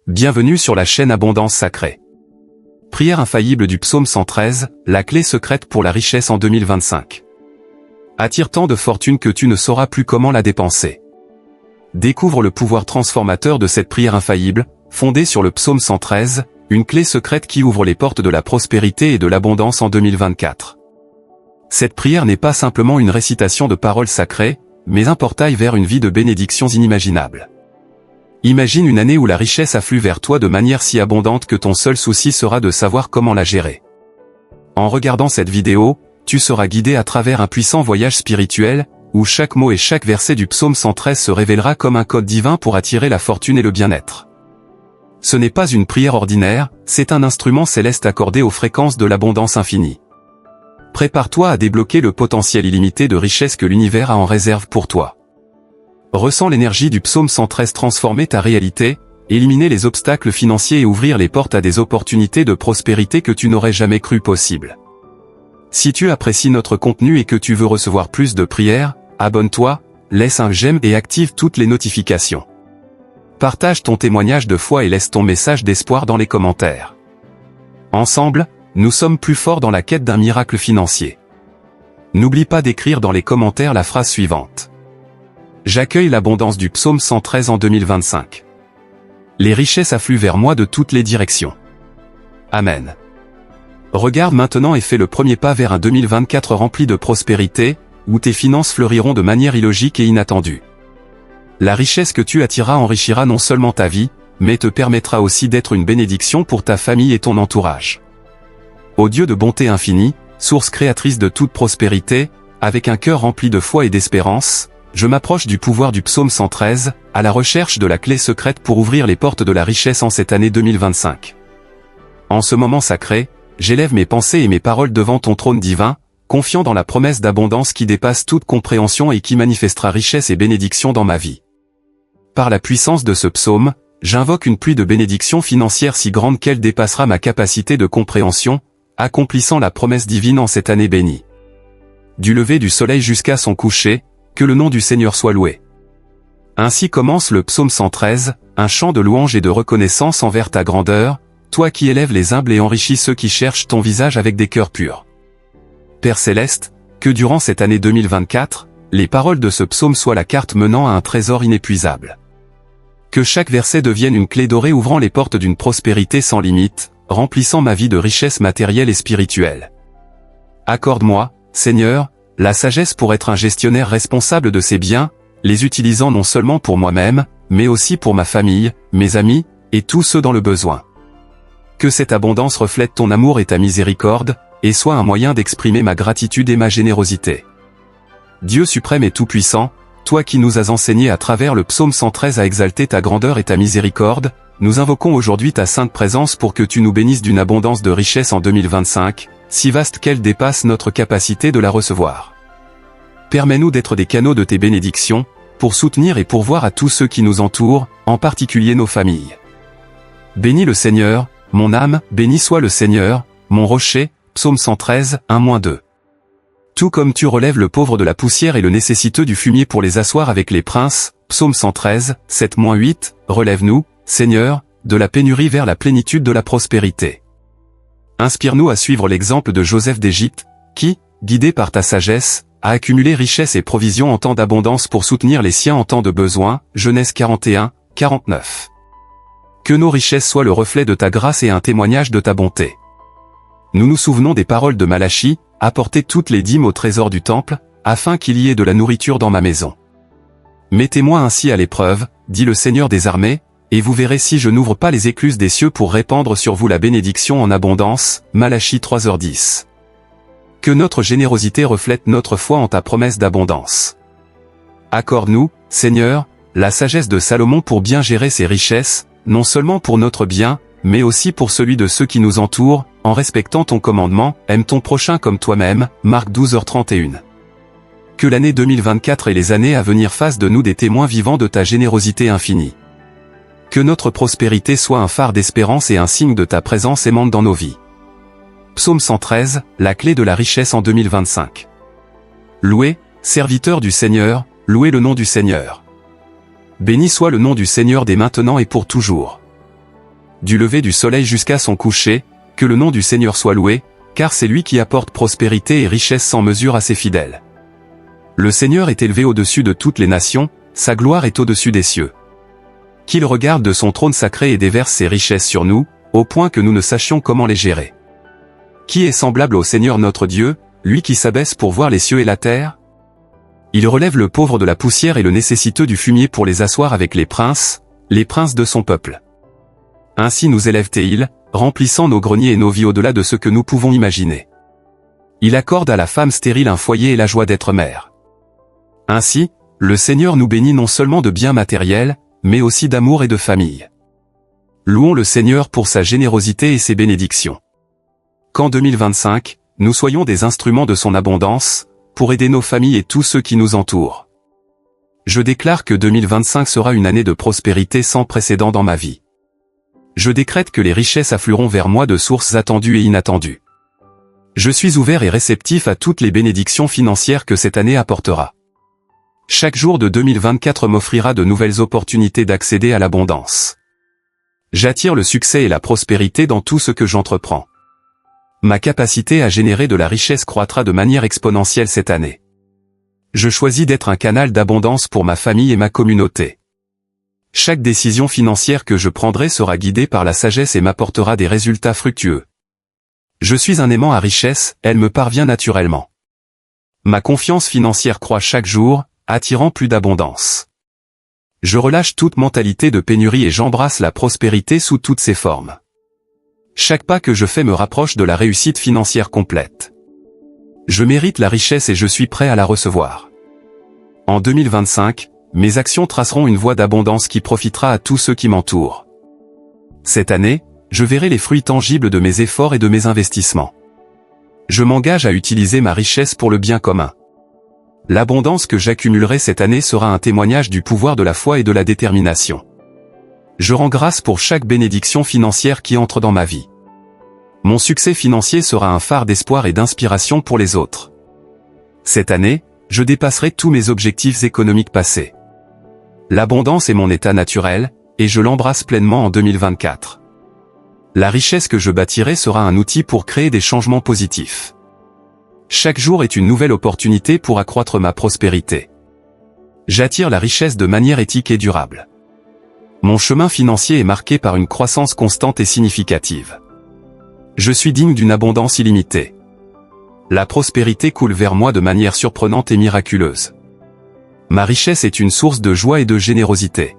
Bienvenue sur la chaîne Abondance Sacrée. Prière infaillible du psaume 113, la clé secrète pour la richesse en 2025. Attire tant de fortune que tu ne sauras plus comment la dépenser. Découvre le pouvoir transformateur de cette prière infaillible, fondée sur le psaume 113, une clé secrète qui ouvre les portes de la prospérité et de l'abondance en 2024. Cette prière n'est pas simplement une récitation de paroles sacrées, mais un portail vers une vie de bénédictions inimaginables. Imagine une année où la richesse afflue vers toi de manière si abondante que ton seul souci sera de savoir comment la gérer. En regardant cette vidéo, tu seras guidé à travers un puissant voyage spirituel, où chaque mot et chaque verset du psaume 113 se révélera comme un code divin pour attirer la fortune et le bien-être. Ce n'est pas une prière ordinaire, c'est un instrument céleste accordé aux fréquences de l'abondance infinie. Prépare-toi à débloquer le potentiel illimité de richesse que l'univers a en réserve pour toi. Ressens l'énergie du psaume 113 transformer ta réalité, éliminer les obstacles financiers et ouvrir les portes à des opportunités de prospérité que tu n'aurais jamais cru possible. Si tu apprécies notre contenu et que tu veux recevoir plus de prières, abonne-toi, laisse un j'aime et active toutes les notifications. Partage ton témoignage de foi et laisse ton message d'espoir dans les commentaires. Ensemble, nous sommes plus forts dans la quête d'un miracle financier. N'oublie pas d'écrire dans les commentaires la phrase suivante. J'accueille l'abondance du psaume 113 en 2025. Les richesses affluent vers moi de toutes les directions. Amen. Regarde maintenant et fais le premier pas vers un 2024 rempli de prospérité, où tes finances fleuriront de manière illogique et inattendue. La richesse que tu attireras enrichira non seulement ta vie, mais te permettra aussi d'être une bénédiction pour ta famille et ton entourage. Ô Dieu de bonté infinie, source créatrice de toute prospérité, avec un cœur rempli de foi et d'espérance, je m'approche du pouvoir du psaume 113, à la recherche de la clé secrète pour ouvrir les portes de la richesse en cette année 2025. En ce moment sacré, j'élève mes pensées et mes paroles devant ton trône divin, confiant dans la promesse d'abondance qui dépasse toute compréhension et qui manifestera richesse et bénédiction dans ma vie. Par la puissance de ce psaume, j'invoque une pluie de bénédictions financières si grande qu'elle dépassera ma capacité de compréhension, accomplissant la promesse divine en cette année bénie. Du lever du soleil jusqu'à son coucher, que le nom du Seigneur soit loué. Ainsi commence le psaume 113, un chant de louange et de reconnaissance envers ta grandeur, toi qui élèves les humbles et enrichis ceux qui cherchent ton visage avec des cœurs purs. Père céleste, que durant cette année 2024, les paroles de ce psaume soient la carte menant à un trésor inépuisable. Que chaque verset devienne une clé dorée ouvrant les portes d'une prospérité sans limite, remplissant ma vie de richesse matérielle et spirituelle. Accorde-moi, Seigneur, la sagesse pour être un gestionnaire responsable de ces biens, les utilisant non seulement pour moi-même, mais aussi pour ma famille, mes amis, et tous ceux dans le besoin. Que cette abondance reflète ton amour et ta miséricorde, et soit un moyen d'exprimer ma gratitude et ma générosité. Dieu suprême et tout-puissant, toi qui nous as enseigné à travers le psaume 113 à exalter ta grandeur et ta miséricorde, nous invoquons aujourd'hui ta sainte présence pour que tu nous bénisses d'une abondance de richesse en 2025, si vaste qu'elle dépasse notre capacité de la recevoir. Permets-nous d'être des canaux de tes bénédictions, pour soutenir et pourvoir à tous ceux qui nous entourent, en particulier nos familles. Bénis le Seigneur, mon âme, béni soit le Seigneur, mon rocher, psaume 113, 1-2. Tout comme tu relèves le pauvre de la poussière et le nécessiteux du fumier pour les asseoir avec les princes, psaume 113, 7-8, relève-nous, Seigneur, de la pénurie vers la plénitude de la prospérité. Inspire-nous à suivre l'exemple de Joseph d'Égypte, qui, guidé par ta sagesse, a accumulé richesse et provisions en temps d'abondance pour soutenir les siens en temps de besoin, Genèse 41, 49. Que nos richesses soient le reflet de ta grâce et un témoignage de ta bonté. Nous nous souvenons des paroles de Malachie, apportez toutes les dîmes au trésor du temple, afin qu'il y ait de la nourriture dans ma maison. Mettez-moi ainsi à l'épreuve, dit le Seigneur des armées, et vous verrez si je n'ouvre pas les écluses des cieux pour répandre sur vous la bénédiction en abondance, Malachie 3h10. Que notre générosité reflète notre foi en ta promesse d'abondance. Accorde-nous, Seigneur, la sagesse de Salomon pour bien gérer ses richesses, non seulement pour notre bien, mais aussi pour celui de ceux qui nous entourent, en respectant ton commandement, aime ton prochain comme toi-même, Marc 12h31. Que l'année 2024 et les années à venir fassent de nous des témoins vivants de ta générosité infinie. Que notre prospérité soit un phare d'espérance et un signe de ta présence aimante dans nos vies. Psaume 113, la clé de la richesse en 2025. Louez, serviteurs du Seigneur, louez le nom du Seigneur. Béni soit le nom du Seigneur dès maintenant et pour toujours. du lever du soleil jusqu'à son coucher, que le nom du Seigneur soit loué, car c'est lui qui apporte prospérité et richesse sans mesure à ses fidèles. Le Seigneur est élevé au-dessus de toutes les nations, sa gloire est au-dessus des cieux. Qu'il regarde de son trône sacré et déverse ses richesses sur nous, au point que nous ne sachions comment les gérer. Qui est semblable au Seigneur notre Dieu, lui qui s'abaisse pour voir les cieux et la terre? Il relève le pauvre de la poussière et le nécessiteux du fumier pour les asseoir avec les princes de son peuple. Ainsi nous élève-t-il, remplissant nos greniers et nos vies au-delà de ce que nous pouvons imaginer. Il accorde à la femme stérile un foyer et la joie d'être mère. Ainsi, le Seigneur nous bénit non seulement de biens matériels, mais aussi d'amour et de famille. Louons le Seigneur pour sa générosité et ses bénédictions. Qu'en 2025, nous soyons des instruments de son abondance, pour aider nos familles et tous ceux qui nous entourent. Je déclare que 2025 sera une année de prospérité sans précédent dans ma vie. Je décrète que les richesses afflueront vers moi de sources attendues et inattendues. Je suis ouvert et réceptif à toutes les bénédictions financières que cette année apportera. Chaque jour de 2024 m'offrira de nouvelles opportunités d'accéder à l'abondance. J'attire le succès et la prospérité dans tout ce que j'entreprends. Ma capacité à générer de la richesse croîtra de manière exponentielle cette année. Je choisis d'être un canal d'abondance pour ma famille et ma communauté. Chaque décision financière que je prendrai sera guidée par la sagesse et m'apportera des résultats fructueux. Je suis un aimant à richesse, elle me parvient naturellement. Ma confiance financière croît chaque jour, attirant plus d'abondance. Je relâche toute mentalité de pénurie et j'embrasse la prospérité sous toutes ses formes. Chaque pas que je fais me rapproche de la réussite financière complète. Je mérite la richesse et je suis prêt à la recevoir. En 2025, mes actions traceront une voie d'abondance qui profitera à tous ceux qui m'entourent. Cette année, je verrai les fruits tangibles de mes efforts et de mes investissements. Je m'engage à utiliser ma richesse pour le bien commun. L'abondance que j'accumulerai cette année sera un témoignage du pouvoir de la foi et de la détermination. Je rends grâce pour chaque bénédiction financière qui entre dans ma vie. Mon succès financier sera un phare d'espoir et d'inspiration pour les autres. Cette année, je dépasserai tous mes objectifs économiques passés. L'abondance est mon état naturel, et je l'embrasse pleinement en 2024. La richesse que je bâtirai sera un outil pour créer des changements positifs. Chaque jour est une nouvelle opportunité pour accroître ma prospérité. J'attire la richesse de manière éthique et durable. Mon chemin financier est marqué par une croissance constante et significative. Je suis digne d'une abondance illimitée. La prospérité coule vers moi de manière surprenante et miraculeuse. Ma richesse est une source de joie et de générosité.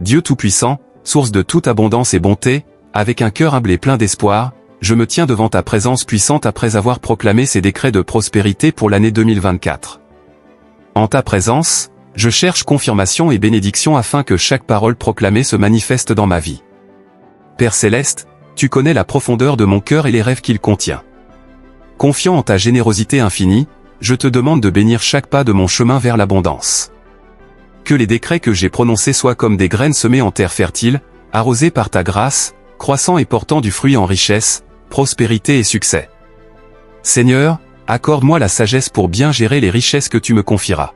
Dieu Tout-Puissant, source de toute abondance et bonté, avec un cœur humble et plein d'espoir, je me tiens devant ta présence puissante après avoir proclamé ces décrets de prospérité pour l'année 2024. En ta présence, je cherche confirmation et bénédiction afin que chaque parole proclamée se manifeste dans ma vie. Père Céleste, tu connais la profondeur de mon cœur et les rêves qu'il contient. Confiant en ta générosité infinie, je te demande de bénir chaque pas de mon chemin vers l'abondance. Que les décrets que j'ai prononcés soient comme des graines semées en terre fertile, arrosées par ta grâce, croissant et portant du fruit en richesse, prospérité et succès. Seigneur, accorde-moi la sagesse pour bien gérer les richesses que tu me confieras.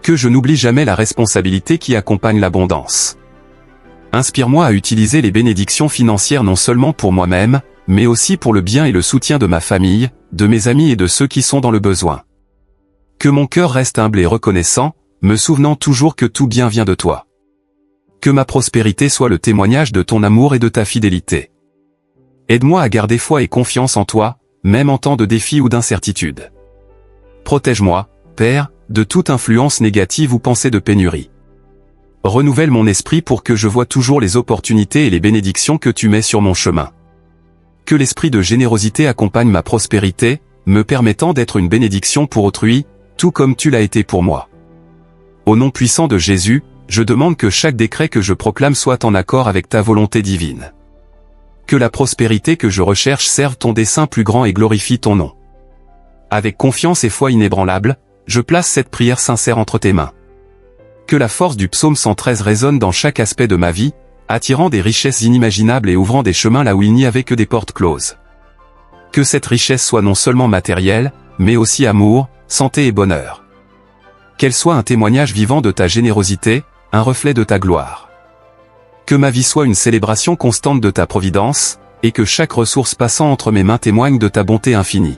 Que je n'oublie jamais la responsabilité qui accompagne l'abondance. Inspire-moi à utiliser les bénédictions financières non seulement pour moi-même, mais aussi pour le bien et le soutien de ma famille, de mes amis et de ceux qui sont dans le besoin. Que mon cœur reste humble et reconnaissant, me souvenant toujours que tout bien vient de toi. Que ma prospérité soit le témoignage de ton amour et de ta fidélité. Aide-moi à garder foi et confiance en toi, même en temps de défis ou d'incertitude. Protège-moi, Père, de toute influence négative ou pensée de pénurie. Renouvelle mon esprit pour que je voie toujours les opportunités et les bénédictions que tu mets sur mon chemin. Que l'esprit de générosité accompagne ma prospérité, me permettant d'être une bénédiction pour autrui, tout comme tu l'as été pour moi. Au nom puissant de Jésus, je demande que chaque décret que je proclame soit en accord avec ta volonté divine. Que la prospérité que je recherche serve ton dessein plus grand et glorifie ton nom. Avec confiance et foi inébranlable, je place cette prière sincère entre tes mains. Que la force du psaume 113 résonne dans chaque aspect de ma vie, attirant des richesses inimaginables et ouvrant des chemins là où il n'y avait que des portes closes. Que cette richesse soit non seulement matérielle, mais aussi amour, santé et bonheur. Qu'elle soit un témoignage vivant de ta générosité, un reflet de ta gloire. Que ma vie soit une célébration constante de ta providence, et que chaque ressource passant entre mes mains témoigne de ta bonté infinie.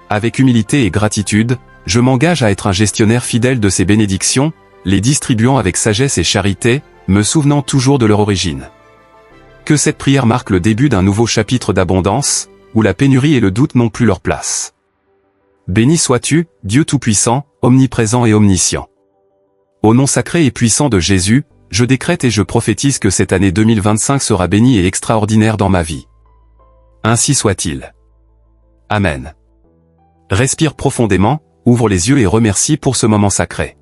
Avec humilité et gratitude, je m'engage à être un gestionnaire fidèle de ces bénédictions, les distribuant avec sagesse et charité, me souvenant toujours de leur origine. Que cette prière marque le début d'un nouveau chapitre d'abondance, où la pénurie et le doute n'ont plus leur place. Béni sois-tu, Dieu Tout-Puissant, omniprésent et omniscient. Au nom sacré et puissant de Jésus, je décrète et je prophétise que cette année 2025 sera bénie et extraordinaire dans ma vie. Ainsi soit-il. Amen. Respire profondément, ouvre les yeux et remercie pour ce moment sacré.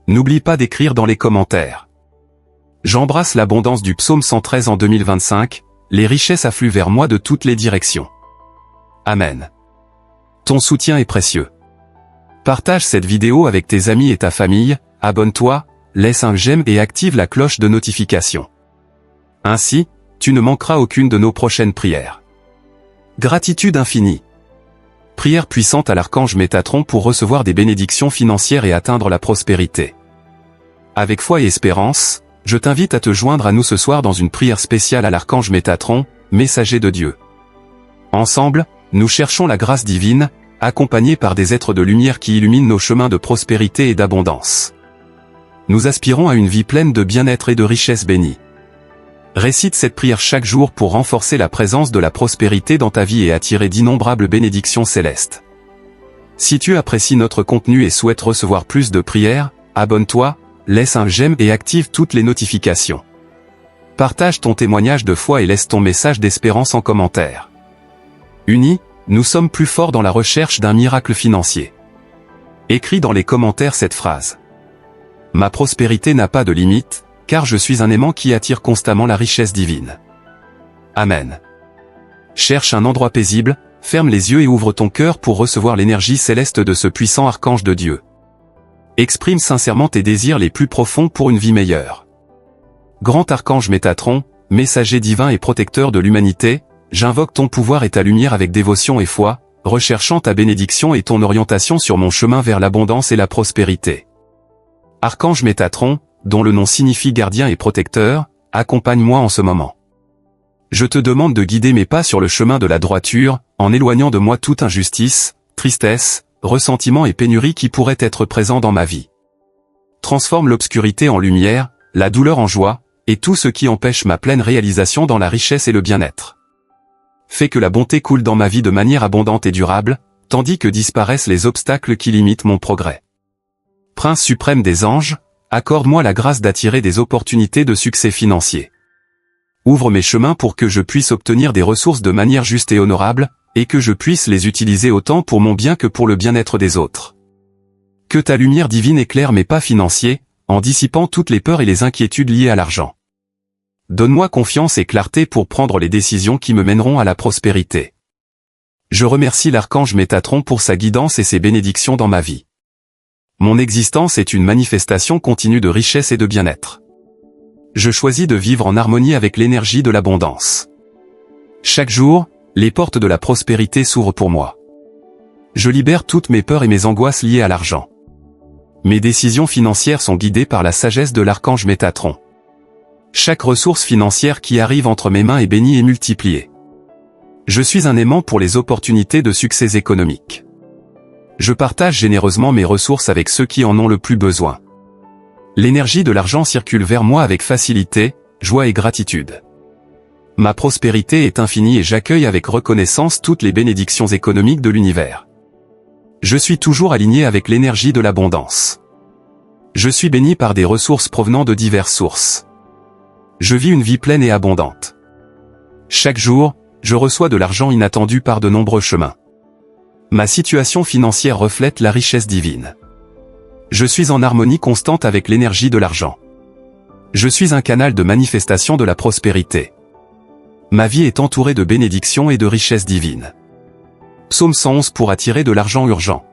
N'oublie pas d'écrire dans les commentaires. J'embrasse l'abondance du psaume 113 en 2025, les richesses affluent vers moi de toutes les directions. Amen. Ton soutien est précieux. Partage cette vidéo avec tes amis et ta famille, abonne-toi, laisse un j'aime et active la cloche de notification. Ainsi, tu ne manqueras aucune de nos prochaines prières. Gratitude infinie. Prière puissante à l'archange Métatron pour recevoir des bénédictions financières et atteindre la prospérité. Avec foi et espérance, je t'invite à te joindre à nous ce soir dans une prière spéciale à l'archange Métatron, messager de Dieu. Ensemble, nous cherchons la grâce divine, accompagnés par des êtres de lumière qui illuminent nos chemins de prospérité et d'abondance. Nous aspirons à une vie pleine de bien-être et de richesse bénie. Récite cette prière chaque jour pour renforcer la présence de la prospérité dans ta vie et attirer d'innombrables bénédictions célestes. Si tu apprécies notre contenu et souhaites recevoir plus de prières, abonne-toi, laisse un j'aime et active toutes les notifications. Partage ton témoignage de foi et laisse ton message d'espérance en commentaire. Unis, nous sommes plus forts dans la recherche d'un miracle financier. Écris dans les commentaires cette phrase. Ma prospérité n'a pas de limite, car je suis un aimant qui attire constamment la richesse divine. Amen. Cherche un endroit paisible, ferme les yeux et ouvre ton cœur pour recevoir l'énergie céleste de ce puissant archange de Dieu. Exprime sincèrement tes désirs les plus profonds pour une vie meilleure. Grand archange Métatron, messager divin et protecteur de l'humanité, j'invoque ton pouvoir et ta lumière avec dévotion et foi, recherchant ta bénédiction et ton orientation sur mon chemin vers l'abondance et la prospérité. Archange Métatron, dont le nom signifie gardien et protecteur, accompagne-moi en ce moment. Je te demande de guider mes pas sur le chemin de la droiture, en éloignant de moi toute injustice, tristesse, ressentiment et pénurie qui pourraient être présents dans ma vie. Transforme l'obscurité en lumière, la douleur en joie, et tout ce qui empêche ma pleine réalisation dans la richesse et le bien-être. Fais que la bonté coule dans ma vie de manière abondante et durable, tandis que disparaissent les obstacles qui limitent mon progrès. Prince suprême des anges, accorde-moi la grâce d'attirer des opportunités de succès financier. Ouvre mes chemins pour que je puisse obtenir des ressources de manière juste et honorable, et que je puisse les utiliser autant pour mon bien que pour le bien-être des autres. Que ta lumière divine éclaire mes pas financiers, en dissipant toutes les peurs et les inquiétudes liées à l'argent. Donne-moi confiance et clarté pour prendre les décisions qui me mèneront à la prospérité. Je remercie l'archange Métatron pour sa guidance et ses bénédictions dans ma vie. Mon existence est une manifestation continue de richesse et de bien-être. Je choisis de vivre en harmonie avec l'énergie de l'abondance. Chaque jour, les portes de la prospérité s'ouvrent pour moi. Je libère toutes mes peurs et mes angoisses liées à l'argent. Mes décisions financières sont guidées par la sagesse de l'archange Métatron. Chaque ressource financière qui arrive entre mes mains est bénie et multipliée. Je suis un aimant pour les opportunités de succès économiques. Je partage généreusement mes ressources avec ceux qui en ont le plus besoin. L'énergie de l'argent circule vers moi avec facilité, joie et gratitude. Ma prospérité est infinie et j'accueille avec reconnaissance toutes les bénédictions économiques de l'univers. Je suis toujours aligné avec l'énergie de l'abondance. Je suis béni par des ressources provenant de diverses sources. Je vis une vie pleine et abondante. Chaque jour, je reçois de l'argent inattendu par de nombreux chemins. Ma situation financière reflète la richesse divine. Je suis en harmonie constante avec l'énergie de l'argent. Je suis un canal de manifestation de la prospérité. Ma vie est entourée de bénédictions et de richesses divines. Psaume 111 pour attirer de l'argent urgent.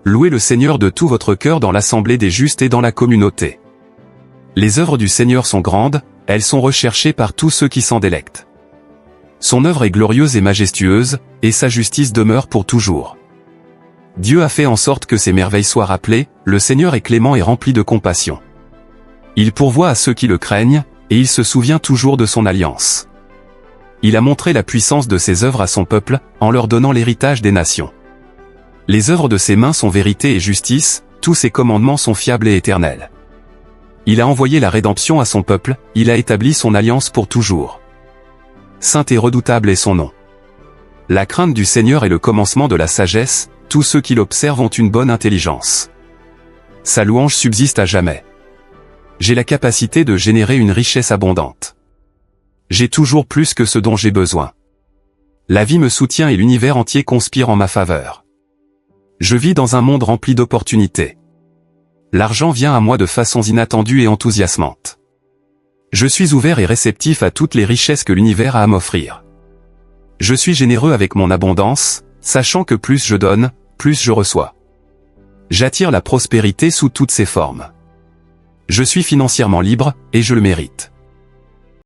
Louez le Seigneur de tout votre cœur dans l'assemblée des justes et dans la communauté. Les œuvres du Seigneur sont grandes, elles sont recherchées par tous ceux qui s'en délectent. Son œuvre est glorieuse et majestueuse, et sa justice demeure pour toujours. Dieu a fait en sorte que ces merveilles soient rappelées, le Seigneur est clément et rempli de compassion. Il pourvoit à ceux qui le craignent, et il se souvient toujours de son alliance. Il a montré la puissance de ses œuvres à son peuple, en leur donnant l'héritage des nations. Les œuvres de ses mains sont vérité et justice, tous ses commandements sont fiables et éternels. Il a envoyé la rédemption à son peuple, il a établi son alliance pour toujours. Saint et redoutable est son nom. La crainte du Seigneur est le commencement de la sagesse, tous ceux qui l'observent ont une bonne intelligence. Sa louange subsiste à jamais. J'ai la capacité de générer une richesse abondante. J'ai toujours plus que ce dont j'ai besoin. La vie me soutient et l'univers entier conspire en ma faveur. Je vis dans un monde rempli d'opportunités. L'argent vient à moi de façons inattendues et enthousiasmantes. Je suis ouvert et réceptif à toutes les richesses que l'univers a à m'offrir. Je suis généreux avec mon abondance, sachant que plus je donne, plus je reçois. J'attire la prospérité sous toutes ses formes. Je suis financièrement libre, et je le mérite.